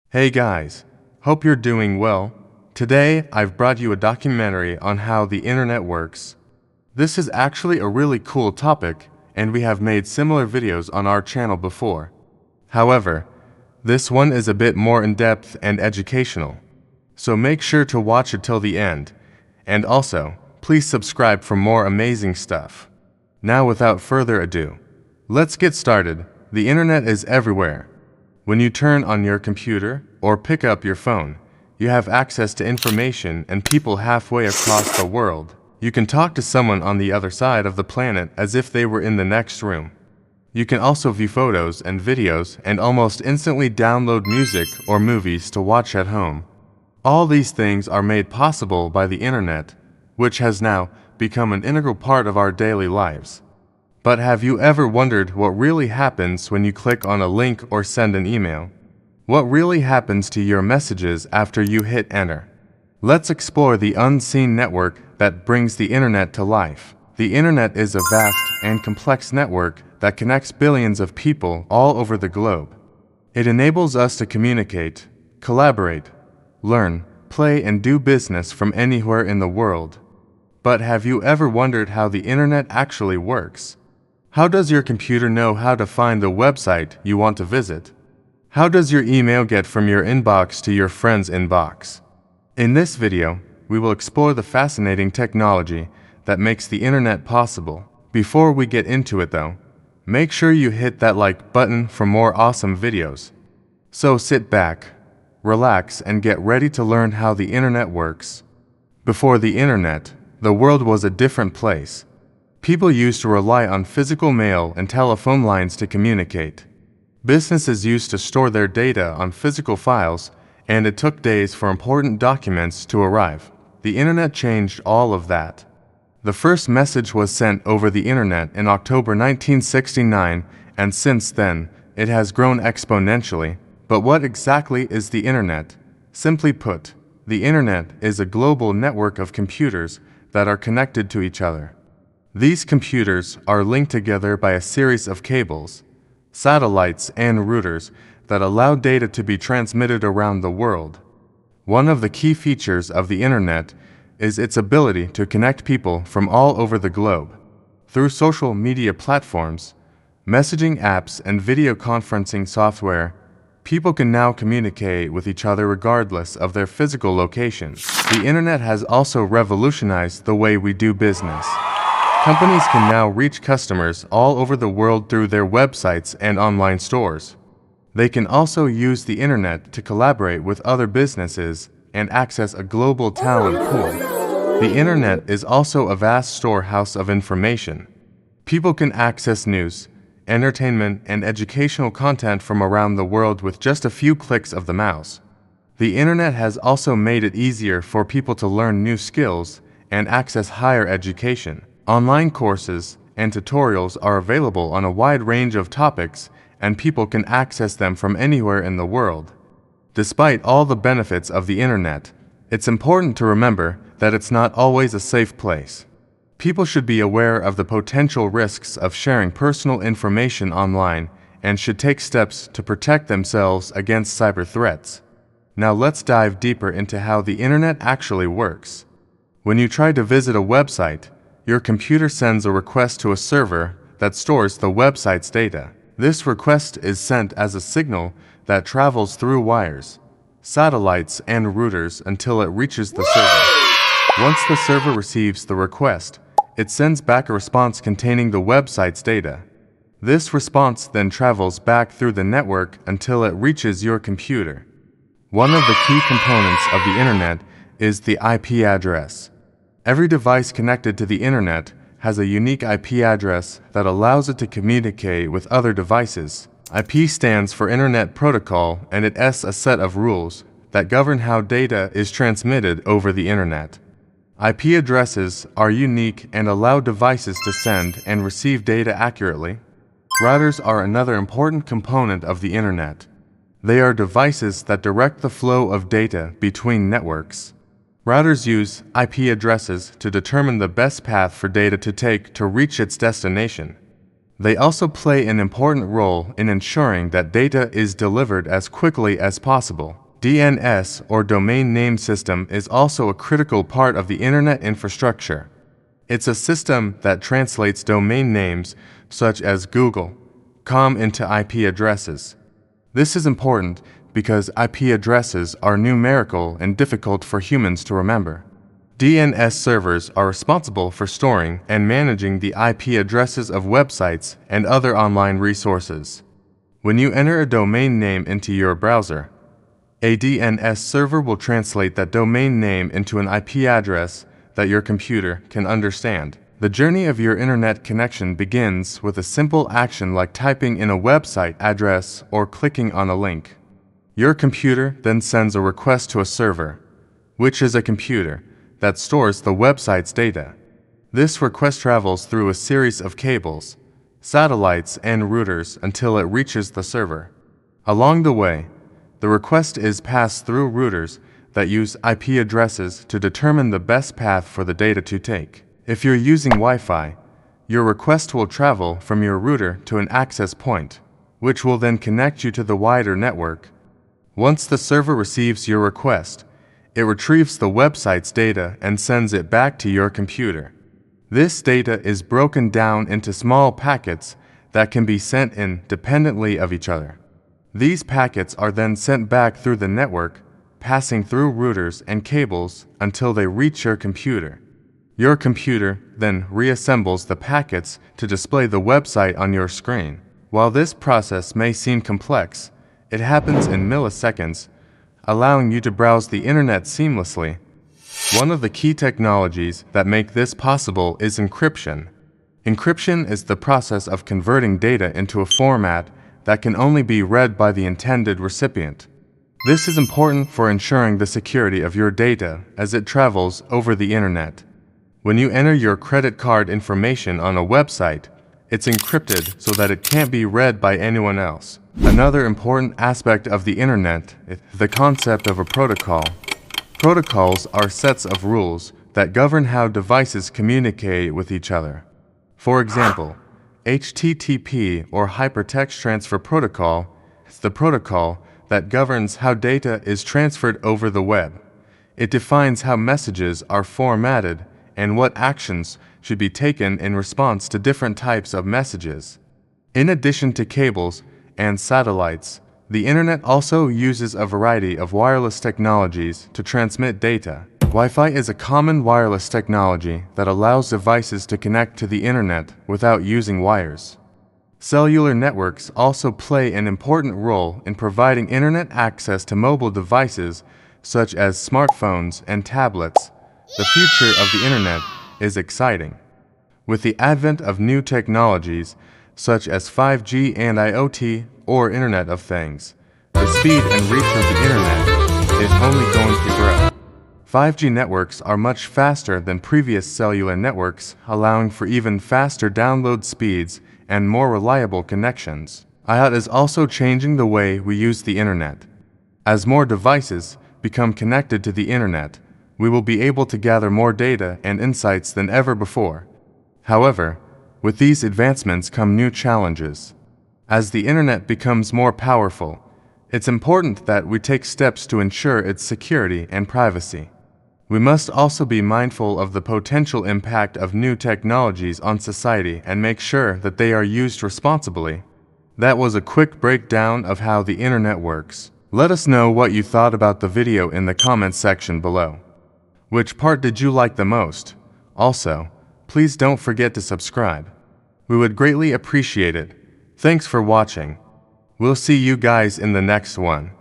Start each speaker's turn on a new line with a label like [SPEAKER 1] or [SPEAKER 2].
[SPEAKER 1] Hey guys, hope you're doing well. Today, I've brought you a documentary on how the internet works. This is actually a really cool topic, and we have made similar videos on our channel before. However, this one is a bit more in-depth and educational. So make sure to watch it till the end, and also, please subscribe for more amazing stuff. Now without further ado, let's get started. The internet is everywhere. When you turn on your computer or pick up your phone, you have access to information and people halfway across the world. You can talk to someone on the other side of the planet as if they were in the next room. You can also view photos and videos and almost instantly download music or movies to watch at home. All these things are made possible by the internet, which has now become an integral part of our daily lives. But have you ever wondered what really happens when you click on a link or send an email? What really happens to your messages after you hit enter? Let's explore the unseen network that brings the internet to life. The internet is a vast and complex network that connects billions of people all over the globe. It enables us to communicate, collaborate, learn, play, and do business from anywhere in the world. But have you ever wondered how the internet actually works? How does your computer know how to find the website you want to visit? How does your email get from your inbox to your friend's inbox? In this video, we will explore the fascinating technology that makes the internet possible. Before we get into it though, make sure you hit that like button for more awesome videos. So sit back, relax, and get ready to learn how the internet works. Before the internet, the world was a different place. People used to rely on physical mail and telephone lines to communicate. Businesses used to store their data on physical files, and it took days for important documents to arrive. The internet changed all of that. The first message was sent over the internet in October 1969, and since then, it has grown exponentially. But what exactly is the internet? Simply put, the internet is a global network of computers that are connected to each other. These computers are linked together by a series of cables, satellites, and routers that allow data to be transmitted around the world. One of the key features of the internet is its ability to connect people from all over the globe. Through social media platforms, messaging apps, and video conferencing software, people can now communicate with each other regardless of their physical location. The internet has also revolutionized the way we do business. Companies can now reach customers all over the world through their websites and online stores. They can also use the internet to collaborate with other businesses and access a global talent pool. The internet is also a vast storehouse of information. People can access news, entertainment, and educational content from around the world with just a few clicks of the mouse. The internet has also made it easier for people to learn new skills and access higher education. Online courses and tutorials are available on a wide range of topics, and people can access them from anywhere in the world. Despite all the benefits of the internet, it's important to remember that it's not always a safe place. People should be aware of the potential risks of sharing personal information online and should take steps to protect themselves against cyber threats. Now let's dive deeper into how the internet actually works. When you try to visit a website, your computer sends a request to a server that stores the website's data. This request is sent as a signal that travels through wires, satellites, and routers until it reaches the server. Once the server receives the request, it sends back a response containing the website's data. This response then travels back through the network until it reaches your computer. One of the key components of the internet is the IP address. Every device connected to the internet has a unique IP address that allows it to communicate with other devices. IP stands for Internet Protocol, and it is a set of rules that govern how data is transmitted over the internet. IP addresses are unique and allow devices to send and receive data accurately. Routers are another important component of the internet. They are devices that direct the flow of data between networks. Routers use IP addresses to determine the best path for data to take to reach its destination. They also play an important role in ensuring that data is delivered as quickly as possible. DNS, or Domain Name System, is also a critical part of the Internet infrastructure. It's a system that translates domain names such as Google.com into IP addresses. This is important because IP addresses are numerical and difficult for humans to remember. DNS servers are responsible for storing and managing the IP addresses of websites and other online resources. When you enter a domain name into your browser, a DNS server will translate that domain name into an IP address that your computer can understand. The journey of your internet connection begins with a simple action like typing in a website address or clicking on a link. Your computer then sends a request to a server, which is a computer that stores the website's data. This request travels through a series of cables, satellites, and routers until it reaches the server. Along the way, the request is passed through routers that use IP addresses to determine the best path for the data to take. If you're using Wi-Fi, your request will travel from your router to an access point, which will then connect you to the wider network. Once the server receives your request, it retrieves the website's data and sends it back to your computer. This data is broken down into small packets that can be sent independently of each other. These packets are then sent back through the network, passing through routers and cables until they reach your computer. Your computer then reassembles the packets to display the website on your screen. While this process may seem complex, it happens in milliseconds, allowing you to browse the internet seamlessly. One of the key technologies that make this possible is encryption. Encryption is the process of converting data into a format that can only be read by the intended recipient. This is important for ensuring the security of your data as it travels over the internet. When you enter your credit card information on a website, it's encrypted so that it can't be read by anyone else. Another important aspect of the internet is the concept of a protocol. Protocols are sets of rules that govern how devices communicate with each other. For example, HTTP, or Hypertext Transfer Protocol, is the protocol that governs how data is transferred over the web. It defines how messages are formatted and what actions should be taken in response to different types of messages. In addition to cables and satellites, the internet also uses a variety of wireless technologies to transmit data. Wi-Fi is a common wireless technology that allows devices to connect to the internet without using wires. Cellular networks also play an important role in providing internet access to mobile devices such as smartphones and tablets. The future of the internet is exciting. With the advent of new technologies such as 5G and IoT, or Internet of Things, the speed and reach of the internet is only going to grow. 5G networks are much faster than previous cellular networks, allowing for even faster download speeds and more reliable connections. IoT is also changing the way we use the internet. As more devices become connected to the internet, we will be able to gather more data and insights than ever before. However, with these advancements come new challenges. As the internet becomes more powerful, it's important that we take steps to ensure its security and privacy. We must also be mindful of the potential impact of new technologies on society and make sure that they are used responsibly. That was a quick breakdown of how the internet works. Let us know what you thought about the video in the comments section below. Which part did you like the most? Also, please don't forget to subscribe. We would greatly appreciate it. Thanks for watching. We'll see you guys in the next one.